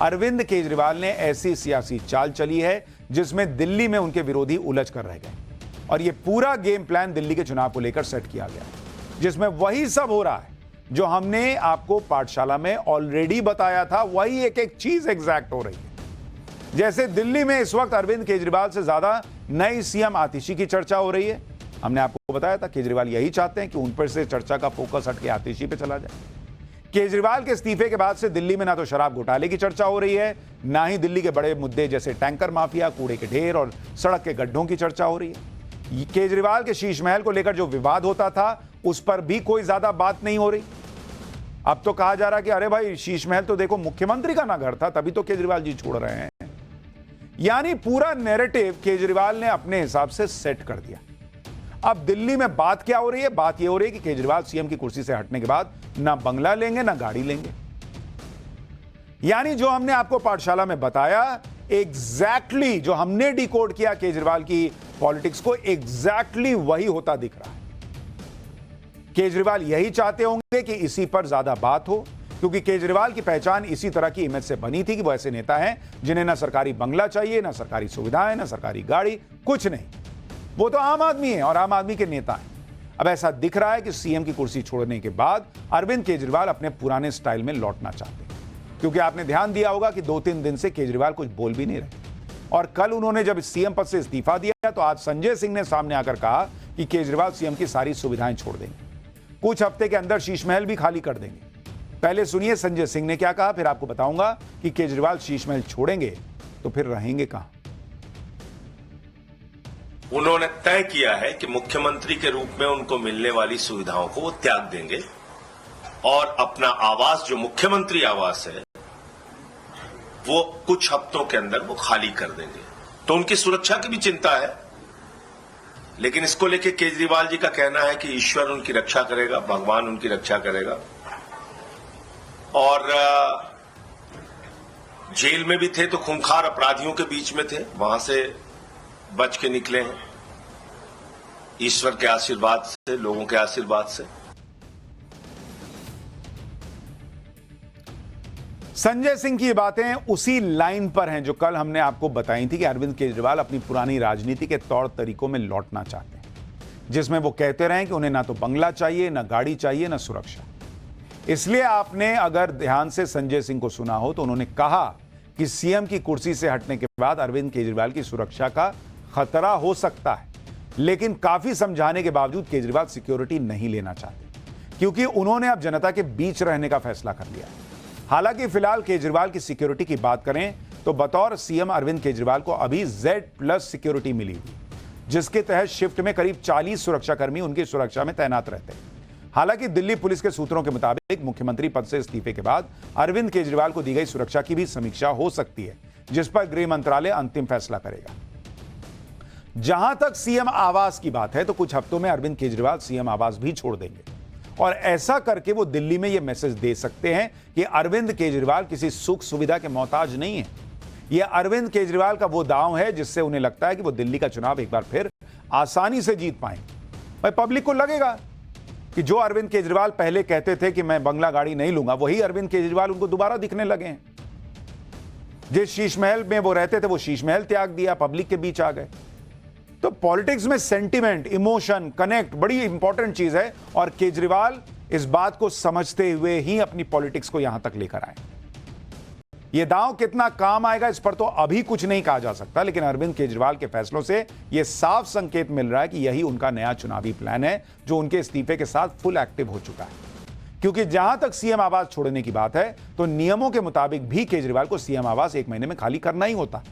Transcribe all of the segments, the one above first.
अरविंद केजरीवाल ने ऐसी सियासी चाल चली है जिसमें दिल्ली में उनके विरोधी उलझ कर रह गए और यह पूरा गेम प्लान दिल्ली के चुनाव को लेकर सेट किया गया, जिसमें वही सब हो रहा है जो हमने आपको पाठशाला में ऑलरेडी बताया था। वही एक एक चीज एग्जैक्ट हो रही है। जैसे दिल्ली में इस वक्त अरविंद केजरीवाल से ज्यादा नई सीएम आतिशी की चर्चा हो रही है। हमने आपको बताया था केजरीवाल यही चाहते हैं कि उन पर से चर्चा का फोकस हटके आतिशी पे चला जाए। केजरीवाल के इस्तीफे के बाद से दिल्ली में ना तो शराब घोटाले की चर्चा हो रही है, ना ही दिल्ली के बड़े मुद्दे जैसे टैंकर माफिया, कूड़े के ढेर और सड़क के गड्ढों की चर्चा हो रही है। केजरीवाल के शीश महल को लेकर जो विवाद होता था उस पर भी कोई ज्यादा बात नहीं हो रही। अब तो कहा जा रहा है कि अरे भाई शीश महल तो देखो मुख्यमंत्री का ना घर था, तभी तो केजरीवाल जी छोड़ रहे हैं। यानी पूरा नैरेटिव केजरीवाल ने अपने हिसाब से सेट कर दिया। अब दिल्ली में बात क्या हो रही है? बात यह हो रही है कि केजरीवाल सीएम की कुर्सी से हटने के बाद ना बंगला लेंगे ना गाड़ी लेंगे। यानी जो हमने आपको पाठशाला में बताया, एग्जैक्टली जो हमने डिकोड किया केजरीवाल की पॉलिटिक्स को, एग्जैक्टली वही होता दिख रहा है। केजरीवाल यही चाहते होंगे कि इसी पर ज्यादा बात हो, क्योंकि केजरीवाल की पहचान इसी तरह की इमेज से बनी थी कि वो ऐसे नेता हैं जिन्हें ना सरकारी बंगला चाहिए, ना सरकारी सुविधाएं, ना सरकारी गाड़ी, कुछ नहीं। वो तो आम आदमी है और आम आदमी के नेता हैं। अब ऐसा दिख रहा है कि सीएम की कुर्सी छोड़ने के बाद अरविंद केजरीवाल अपने पुराने स्टाइल में लौटना चाहते हैं, क्योंकि आपने ध्यान दिया होगा कि 2-3 दिन से केजरीवाल कुछ बोल भी नहीं रहे। और कल उन्होंने जब सीएम पद से इस्तीफा दिया तो आज संजय सिंह ने सामने आकर कहा कि केजरीवाल सीएम की सारी सुविधाएं छोड़ देंगे, कुछ हफ्ते के अंदर शीश महल भी खाली कर देंगे। पहले सुनिए संजय सिंह ने क्या कहा, फिर आपको बताऊंगा कि केजरीवाल शीश महल छोड़ेंगे तो फिर रहेंगे कहां। उन्होंने तय किया है कि मुख्यमंत्री के रूप में उनको मिलने वाली सुविधाओं को वो त्याग देंगे और अपना आवास जो मुख्यमंत्री आवास है वो कुछ हफ्तों के अंदर वो खाली कर देंगे। तो उनकी सुरक्षा की भी चिंता है, लेकिन इसको लेके केजरीवाल जी का कहना है कि ईश्वर उनकी रक्षा करेगा, भगवान उनकी रक्षा करेगा। और जेल में भी थे तो खूंखार अपराधियों के बीच में थे, वहां से बच के निकले हैं ईश्वर के आशीर्वाद से, लोगों के आशीर्वाद से। संजय सिंह की बातें उसी लाइन पर हैं जो कल हमने आपको बताई थी कि अरविंद केजरीवाल अपनी पुरानी राजनीति के तौर तरीकों में लौटना चाहते हैं, जिसमें वो कहते रहे कि उन्हें ना तो बंगला चाहिए, ना गाड़ी चाहिए, ना सुरक्षा। इसलिए आपने अगर ध्यान से संजय सिंह को सुना हो तो उन्होंने कहा कि सीएम की कुर्सी से हटने के बाद अरविंद केजरीवाल की सुरक्षा का खतरा हो सकता है, लेकिन काफी समझाने के बावजूद केजरीवाल सिक्योरिटी नहीं लेना चाहते, क्योंकि उन्होंने अब जनता के बीच रहने का फैसला कर लिया है। हालांकि फिलहाल केजरीवाल की सिक्योरिटी की बात करें तो बतौर सीएम अरविंद केजरीवाल को अभी Z+ सिक्योरिटी मिली हुई, जिसके तहत शिफ्ट में करीब 40 सुरक्षाकर्मी उनकी सुरक्षा में तैनात रहते हैं। हालांकि दिल्ली पुलिस के सूत्रों के मुताबिक मुख्यमंत्री पद से इस्तीफे के बाद अरविंद केजरीवाल को दी गई सुरक्षा की भी समीक्षा हो सकती है, जिस पर गृह मंत्रालय अंतिम फैसला करेगा। जहां तक सीएम आवास की बात है तो कुछ हफ्तों में अरविंद केजरीवाल सीएम आवास भी छोड़ देंगे और ऐसा करके वो दिल्ली में यह मैसेज दे सकते हैं कि अरविंद केजरीवाल किसी सुख सुविधा के मोहताज नहीं है। यह अरविंद केजरीवाल का वो दांव है जिससे उन्हें लगता है कि वो दिल्ली का चुनाव एक बार फिर आसानी से जीत पाएंगे। भाई पब्लिक को लगेगा कि जो अरविंद केजरीवाल पहले कहते थे कि मैं बंगला गाड़ी नहीं लूंगा, वही अरविंद केजरीवाल उनको दोबारा दिखने लगे हैं। जिस शीश महल में वो रहते थे वो शीश महल त्याग दिया, पब्लिक के बीच आ गए। तो पॉलिटिक्स में सेंटिमेंट, इमोशन, कनेक्ट बड़ी इंपॉर्टेंट चीज है और केजरीवाल इस बात को समझते हुए ही अपनी पॉलिटिक्स को यहां तक लेकर आए। यह दांव कितना काम आएगा इस पर तो अभी कुछ नहीं कहा जा सकता, लेकिन अरविंद केजरीवाल के फैसलों से यह साफ संकेत मिल रहा है कि यही उनका नया चुनावी प्लान है, जो उनके इस्तीफे के साथ फुल एक्टिव हो चुका है। क्योंकि जहां तक सीएम आवास छोड़ने की बात है तो नियमों के मुताबिक भी केजरीवाल को सीएम आवास 1 महीने में खाली करना ही होता।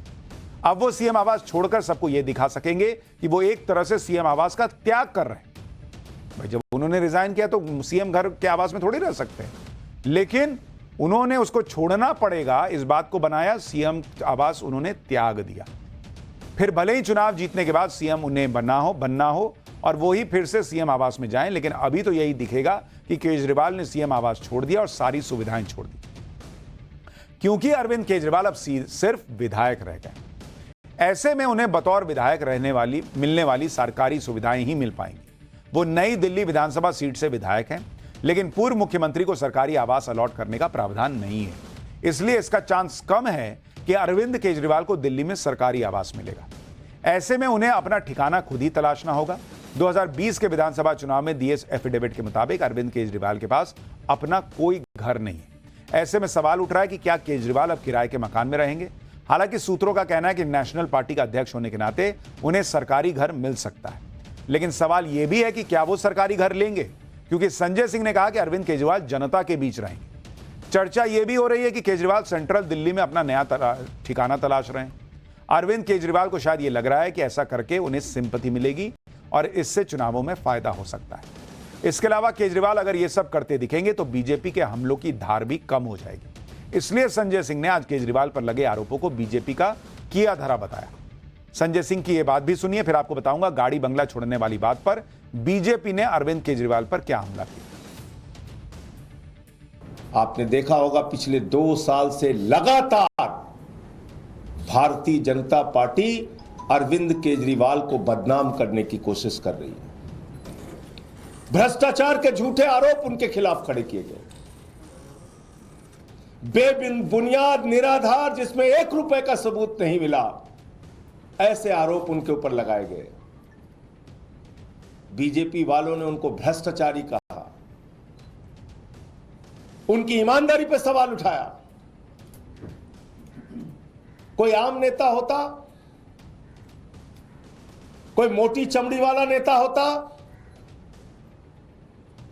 अब वो सीएम आवास छोड़कर सबको यह दिखा सकेंगे कि वो एक तरह से सीएम आवास का त्याग कर रहे हैं। भाई जब उन्होंने रिजाइन किया तो सीएम घर के आवास में थोड़ी रह सकते हैं, लेकिन उन्होंने उसको छोड़ना पड़ेगा इस बात को बनाया, सीएम आवास उन्होंने त्याग दिया। फिर भले ही चुनाव जीतने के बाद सीएम उन्हें बनना हो और वो ही फिर से सीएम आवास में जाएं, लेकिन अभी तो यही दिखेगा कि केजरीवाल ने सीएम आवास छोड़ दिया और सारी सुविधाएं छोड़ दी, क्योंकि अरविंद केजरीवाल अब सिर्फ विधायक रह गए। ऐसे में उन्हें बतौर विधायक मिलने वाली सरकारी सुविधाएं ही मिल पाएंगी। वो नई दिल्ली विधानसभा सीट से विधायक हैं, लेकिन पूर्व मुख्यमंत्री को सरकारी आवास अलॉट करने का प्रावधान नहीं है। इसलिए इसका चांस कम है कि अरविंद केजरीवाल को दिल्ली में सरकारी आवास मिलेगा। ऐसे में उन्हें अपना ठिकाना खुद ही तलाशना होगा। 2020 के विधानसभा चुनाव में दिए एफिडेविट के मुताबिक अरविंद केजरीवाल के पास अपना कोई घर नहीं है। ऐसे में सवाल उठ रहा है कि क्या केजरीवाल अब किराए के मकान में रहेंगे। हालांकि सूत्रों का कहना है कि नेशनल पार्टी का अध्यक्ष होने के नाते उन्हें सरकारी घर मिल सकता है, लेकिन सवाल यह भी है कि क्या वो सरकारी घर लेंगे, क्योंकि संजय सिंह ने कहा कि अरविंद केजरीवाल जनता के बीच रहेंगे। चर्चा यह भी हो रही है कि केजरीवाल सेंट्रल दिल्ली में अपना नया ठिकाना तलाश रहे हैं। अरविंद केजरीवाल को शायद यह लग रहा है कि ऐसा करके उन्हें सिंपैथी मिलेगी और इससे चुनावों में फायदा हो सकता है। इसके अलावा केजरीवाल अगर यह सब करते दिखेंगे तो बीजेपी के हमलों की धार भी कम हो जाएगी। इसलिए संजय सिंह ने आज केजरीवाल पर लगे आरोपों को बीजेपी का किया धरा बताया। संजय सिंह की यह बात भी सुनिए, फिर आपको बताऊंगा गाड़ी बंगला छोड़ने वाली बात पर बीजेपी ने अरविंद केजरीवाल पर क्या हमला किया। आपने देखा होगा पिछले 2 साल से लगातार भारतीय जनता पार्टी अरविंद केजरीवाल को बदनाम करने की कोशिश कर रही है। भ्रष्टाचार के झूठे आरोप उनके खिलाफ खड़े किए गए, बेबुनियाद निराधार जिसमें 1 रुपए का सबूत नहीं मिला, ऐसे आरोप उनके ऊपर लगाए गए। बीजेपी वालों ने उनको भ्रष्टाचारी कहा, उनकी ईमानदारी पर सवाल उठाया। कोई आम नेता होता, कोई मोटी चमड़ी वाला नेता होता,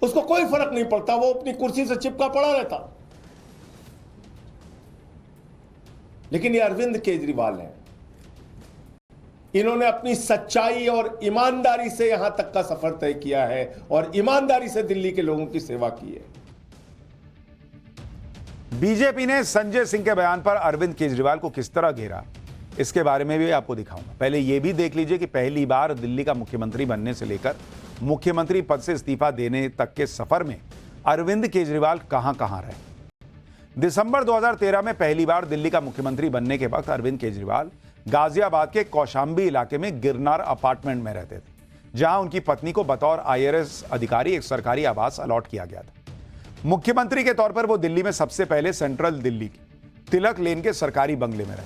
उसको कोई फर्क नहीं पड़ता, वो अपनी कुर्सी से चिपका पड़ा रहता। लेकिन ये अरविंद केजरीवाल हैं, इन्होंने अपनी सच्चाई और ईमानदारी से यहां तक का सफर तय किया है और ईमानदारी से दिल्ली के लोगों की सेवा की है। बीजेपी ने संजय सिंह के बयान पर अरविंद केजरीवाल को किस तरह घेरा, इसके बारे में भी आपको दिखाऊंगा। पहले यह भी देख लीजिए कि पहली बार दिल्ली का मुख्यमंत्री बनने से लेकर मुख्यमंत्री पद से इस्तीफा देने तक के सफर में अरविंद केजरीवाल कहां रहे। दिसंबर 2013 में पहली बार दिल्ली का मुख्यमंत्री बनने के वक्त अरविंद केजरीवाल गाजियाबाद के कौशाम्बी इलाके में गिरनार अपार्टमेंट में रहते थे, जहां उनकी पत्नी को बतौर IRS अधिकारी एक सरकारी आवास अलॉट किया गया था। मुख्यमंत्री के तौर पर वो दिल्ली में सबसे पहले सेंट्रल दिल्ली की तिलक लेन के सरकारी बंगले में रहे।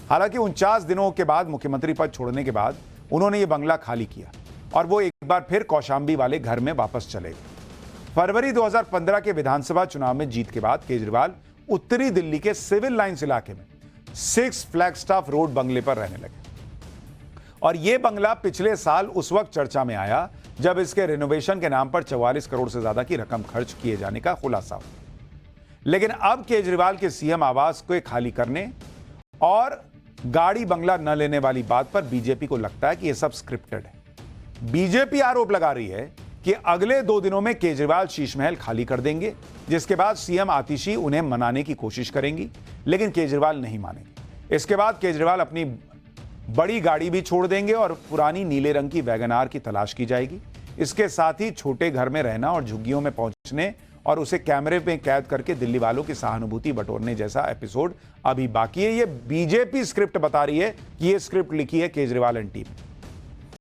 हालांकि 49 दिनों के बाद मुख्यमंत्री पद छोड़ने के बाद उन्होंने ये बंगला खाली किया और वो एक बार फिर कौशाम्बी वाले घर में वापस चले गए। फरवरी 2015 के विधानसभा चुनाव में जीत के बाद केजरीवाल उत्तरी दिल्ली के सिविल लाइंस इलाके में 6 फ्लैगस्टाफ रोड बंगले पर रहने लगे और यह बंगला पिछले साल उस वक्त चर्चा में आया जब इसके रिनोवेशन के नाम पर 44 करोड़ से ज्यादा की रकम खर्च किए जाने का खुलासा हुआ। लेकिन अब केजरीवाल के सीएम आवास को खाली करने और गाड़ी बंगला न लेने वाली बात पर बीजेपी को लगता है कि यह सब स्क्रिप्टेड है। बीजेपी आरोप लगा रही है कि अगले 2 दिनों में केजरीवाल शीश महल खाली कर देंगे, जिसके बाद सीएम आतिशी उन्हें मनाने की कोशिश करेंगी, लेकिन केजरीवाल नहीं मानेंगे। इसके बाद केजरीवाल अपनी बड़ी गाड़ी भी छोड़ देंगे और पुरानी नीले रंग की वैगनार की तलाश की जाएगी। इसके साथ ही छोटे घर में रहना और झुग्गियों में पहुंचने और उसे कैमरे में कैद करके दिल्ली वालों की सहानुभूति बटोरने जैसा एपिसोड अभी बाकी है। ये बीजेपी स्क्रिप्ट बता रही है कि ये स्क्रिप्ट लिखी है केजरीवाल एंड टीम।